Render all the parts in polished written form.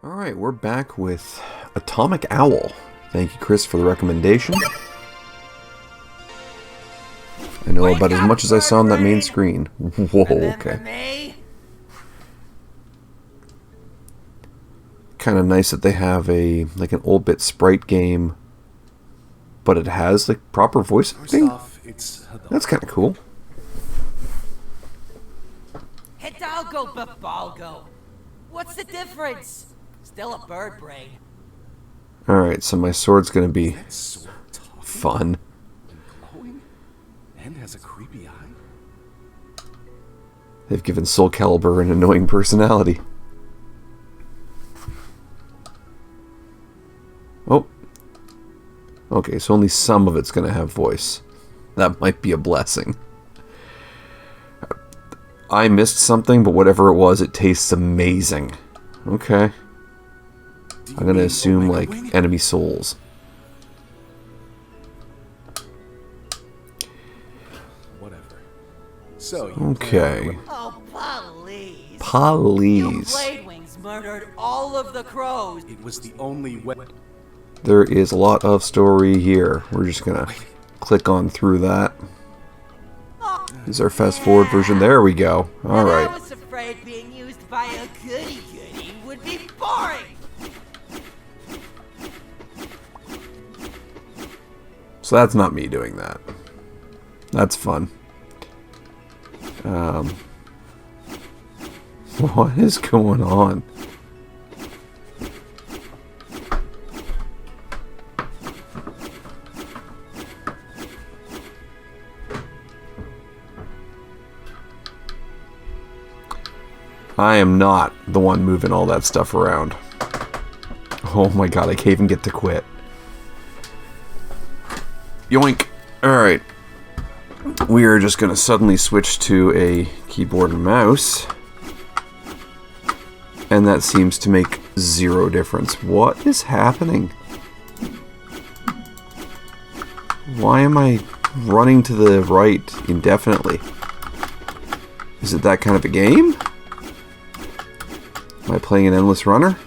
Alright, we're back with Atomic Owl. Thank you, Chris, for the recommendation. I know about as much as I saw on that main screen. Whoa, okay. Kind of nice that they have an 8-bit sprite game, but it has like proper voice acting. That's kind of cool. Hidalgo Babalgo. What's the difference? Still a bird brain. Alright, so my sword's gonna be fun. And has a creepy eye. They've given Soul Calibur an annoying personality. Oh. Okay, so only some of it's going to have voice. That might be a blessing. I missed something, but whatever it was, it tastes amazing. Okay. I'm going to assume, like, enemy souls. Whatever. So okay. Oh, please. Please. Blade Wings murdered all of the crows. It was the only way. There is a lot of story here. We're just going to click on through that. This is our fast forward version. There we go. Alright. I was afraid being used by a goody-goody would be boring. So that's not me doing that. That's fun. What is going on? I am not the one moving all that stuff around. Oh my god, I can't even get to quit. Yoink. Alright. We are just going to suddenly switch to a keyboard and mouse. And that seems to make zero difference. What is happening? Why am I running to the right indefinitely? Is it that kind of a game? Am I playing an endless runner?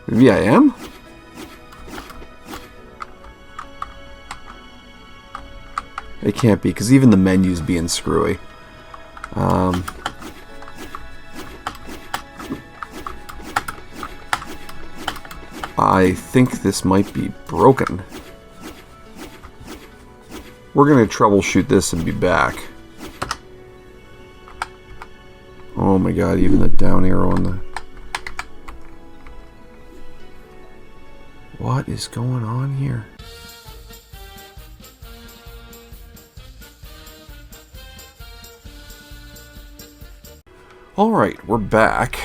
Maybe I am? It can't be, because even the menu's being screwy. I think this might be broken. We're going to troubleshoot this and be back. Oh my god, even the down arrow on the... What is going on here? Alright, we're back.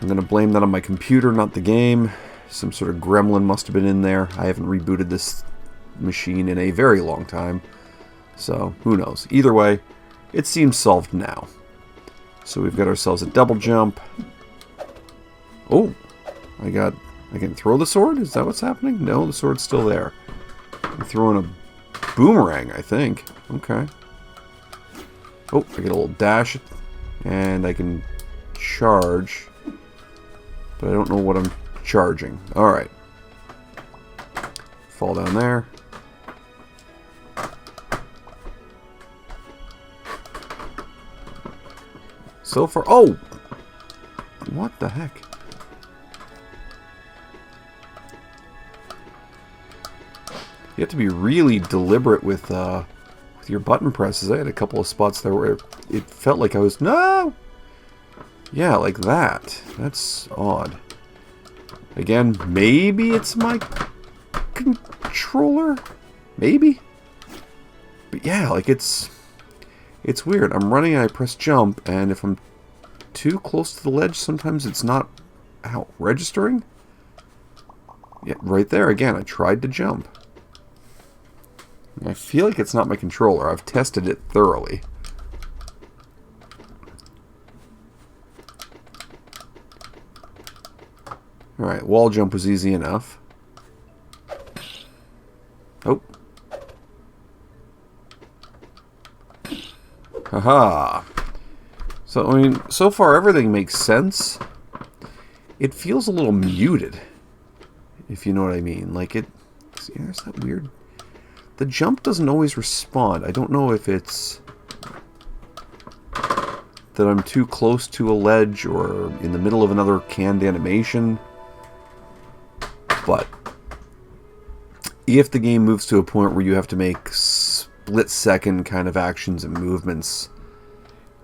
I'm going to blame that on my computer, not the game. Some sort of gremlin must have been in there. I haven't rebooted this machine in a very long time. So, who knows. Either way, it seems solved now. So we've got ourselves a double jump. Oh, I can throw the sword? Is that what's happening? No, the sword's still there. I'm throwing a boomerang, I think. Okay. Oh, I get a little dash, and I can charge, but I don't know what I'm charging. Alright. Fall down there. So far... Oh! What the heck? You have to be really deliberate with your button presses. I had a couple of spots there where it felt like I was... No! Yeah, like that. That's odd. Again, maybe it's my controller? Maybe? But yeah, like it's weird. I'm running and I press jump, and if I'm too close to the ledge, sometimes it's not registering. Yeah, right there again, I tried to jump. I feel like it's not my controller. I've tested it thoroughly. Alright, wall jump was easy enough. Oh. Haha. So, I mean, so far everything makes sense. It feels a little muted, if you know what I mean. Like it... See, there's that weird... The jump doesn't always respond. I don't know if it's that I'm too close to a ledge or in the middle of another canned animation. But if the game moves to a point where you have to make split-second kind of actions and movements,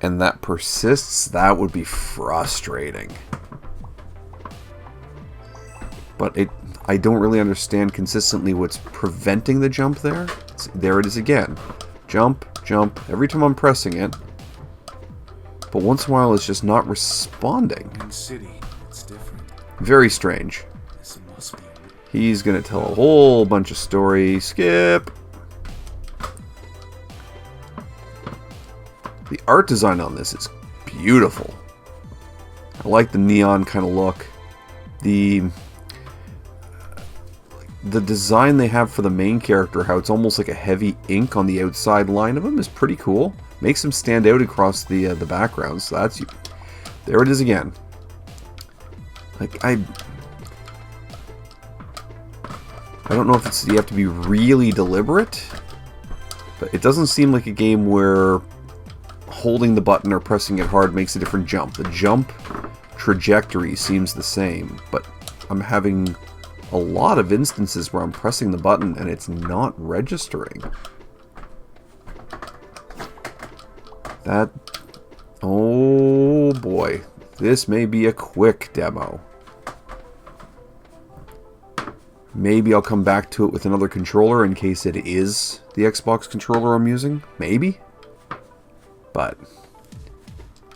and that persists, that would be frustrating. But I don't really understand consistently what's preventing the jump there. There it is again. Jump, jump, every time I'm pressing it. But once in a while it's just not responding. In city, it's different. Very strange. This must be. He's gonna tell a whole bunch of story. Skip! The art design on this is beautiful. I like the neon kind of look. The design they have for the main character, how it's almost like a heavy ink on the outside line of him, is pretty cool. Makes him stand out across the background. So that's... There it is again. Like, I don't know if it's... You have to be really deliberate. But it doesn't seem like a game where holding the button or pressing it hard makes a different jump. The jump trajectory seems the same. But I'm having a lot of instances where I'm pressing the button and it's not registering. That... Oh boy. This may be a quick demo. Maybe I'll come back to it with another controller in case it is the Xbox controller I'm using. Maybe. But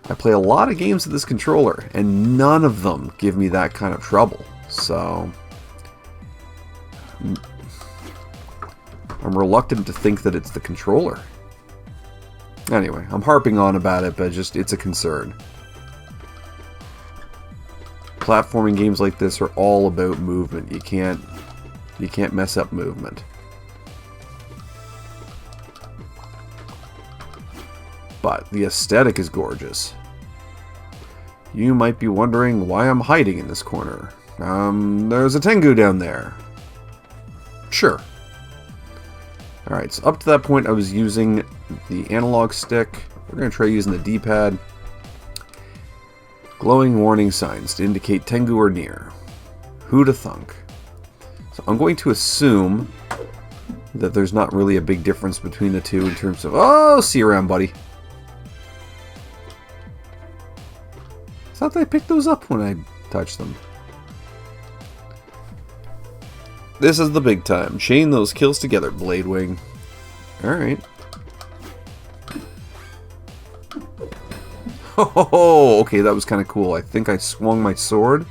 I play a lot of games with this controller and none of them give me that kind of trouble. So I'm reluctant to think that it's the controller. Anyway, I'm harping on about it, but just it's a concern. Platforming games like this are all about movement. You can't mess up movement. But the aesthetic is gorgeous. You might be wondering why I'm hiding in this corner. There's a Tengu down there. Sure. Alright, so up to that point I was using the analog stick. We're going to try using the D-pad. Glowing warning signs to indicate Tengu are near. Who'da thunk? So I'm going to assume that there's not really a big difference between the two in terms of... Oh, see you around, buddy. I thought I picked those up when I touched them. This is the big time. Chain those kills together, Bladewing. Alright. Oh, okay, that was kind of cool. I think I swung my sword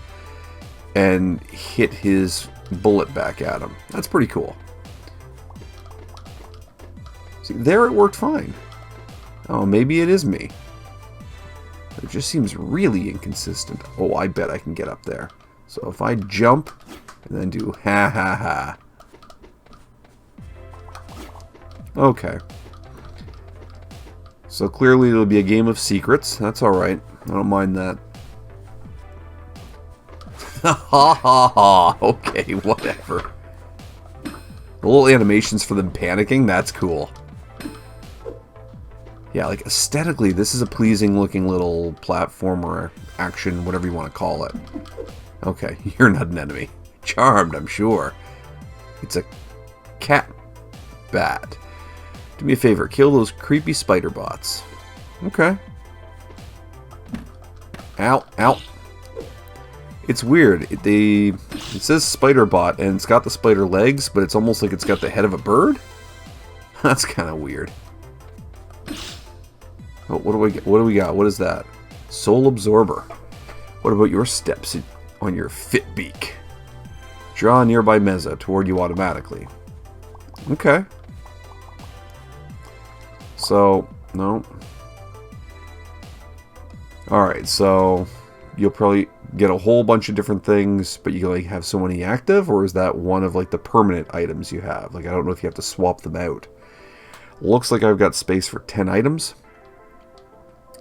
and hit his bullet back at him. That's pretty cool. See, there it worked fine. Oh, maybe it is me. It just seems really inconsistent. Oh, I bet I can get up there. So if I jump and then do ha ha ha. Okay. So clearly it'll be a game of secrets. That's alright. I don't mind that. Ha ha ha. Okay, whatever. The little animations for them panicking, that's cool. Yeah, like aesthetically, this is a pleasing looking little platformer action, whatever you want to call it. Okay, you're not an enemy. Charmed, I'm sure. It's a cat bat. Do me a favor, kill those creepy spider bots. Okay. Ow, ow. It's weird. It says spider bot, and it's got the spider legs, but it's almost like it's got the head of a bird. That's kind of weird. Oh, what do we got? What is that? Soul absorber. What about your steps on your fit beak? Draw a nearby meza toward you automatically. Okay. So, no. Alright, so you'll probably get a whole bunch of different things, but you can like have so many active, or is that one of like the permanent items you have? Like, I don't know if you have to swap them out. Looks like I've got space for 10 items.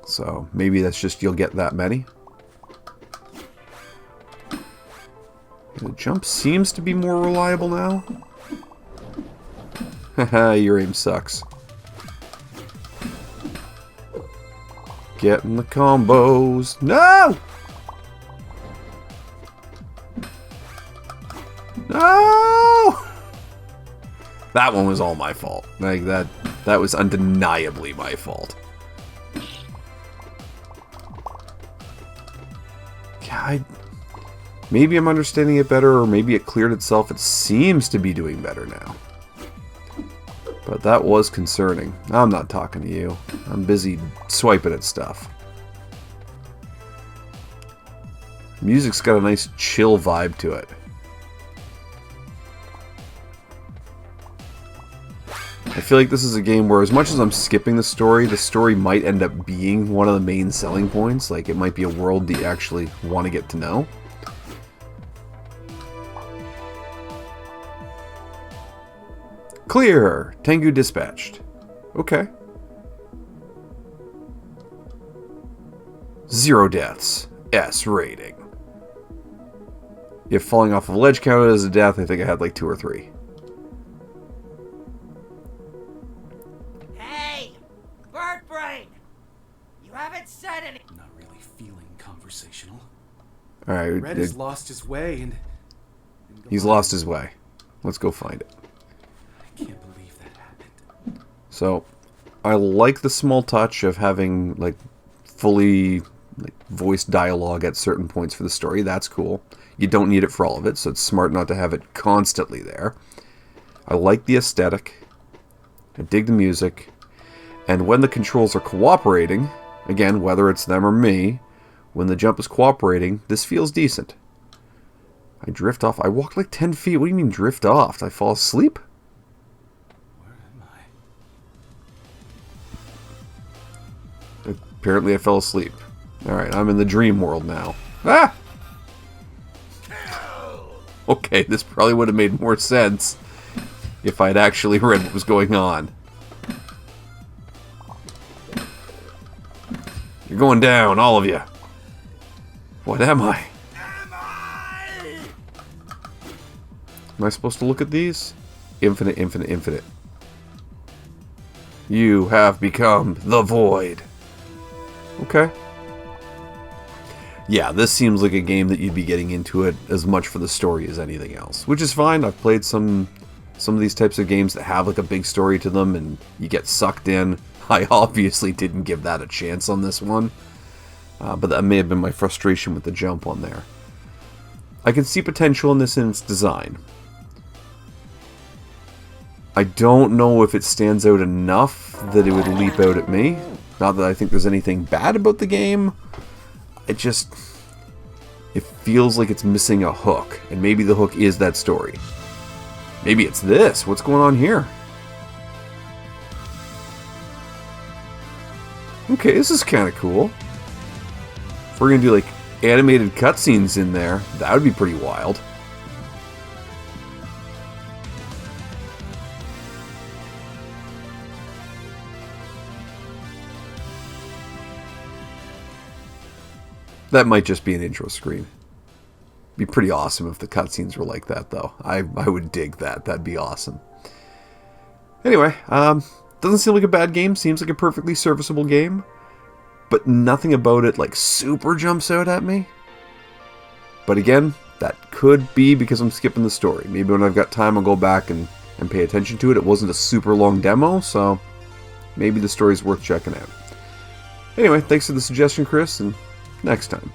So maybe that's just you'll get that many. The jump seems to be more reliable now. Haha, your aim sucks. Getting the combos. No! No! That one was all my fault. Like that was undeniably my fault. God, maybe I'm understanding it better, or maybe it cleared itself. It seems to be doing better now. But that was concerning. I'm not talking to you. I'm busy swiping at stuff. Music's got a nice chill vibe to it. I feel like this is a game where as much as I'm skipping the story might end up being one of the main selling points. Like, it might be a world that you actually want to get to know. Clear! Tengu dispatched. Okay. 0 deaths. S rating. If falling off of a ledge counted as a death, I think I had like 2 or 3. Hey! Bird brain! You haven't said anything. I'm not really feeling conversational. Alright. Red has lost his way and He's lost his way. Let's go find it. I can't believe that happened. So, I like the small touch of having, like, fully voice dialogue at certain points for the story. That's cool. You don't need it for all of it, so it's smart not to have it constantly there. I like the aesthetic. I dig the music. And when the controls are cooperating, again, whether it's them or me, when the jump is cooperating, this feels decent. I drift off. I walked like 10 feet. What do you mean drift off? Did I fall asleep? Where am I? Apparently I fell asleep. Alright, I'm in the dream world now. Ah! Okay, this probably would have made more sense if I'd actually read what was going on. You're going down, all of you. What am I? Am I supposed to look at these? Infinite, infinite, infinite. You have become the void. Okay. Yeah, this seems like a game that you'd be getting into it as much for the story as anything else. Which is fine. I've played some of these types of games that have like a big story to them and you get sucked in. I obviously didn't give that a chance on this one. But that may have been my frustration with the jump on there. I can see potential in this in its design. I don't know if it stands out enough that it would leap out at me. Not that I think there's anything bad about the game. It feels like it's missing a hook. And maybe the hook is that story. Maybe it's this. What's going on here? Okay, this is kind of cool. If we're going to do like animated cutscenes in there, that would be pretty wild. That might just be an intro screen. Be pretty awesome if the cutscenes were like that, though. I would dig that. That'd be awesome. Anyway, doesn't seem like a bad game. Seems like a perfectly serviceable game. But nothing about it, like, super jumps out at me. But again, that could be because I'm skipping the story. Maybe when I've got time, I'll go back and pay attention to it. It wasn't a super long demo, so maybe the story's worth checking out. Anyway, thanks for the suggestion, Chris, and next time.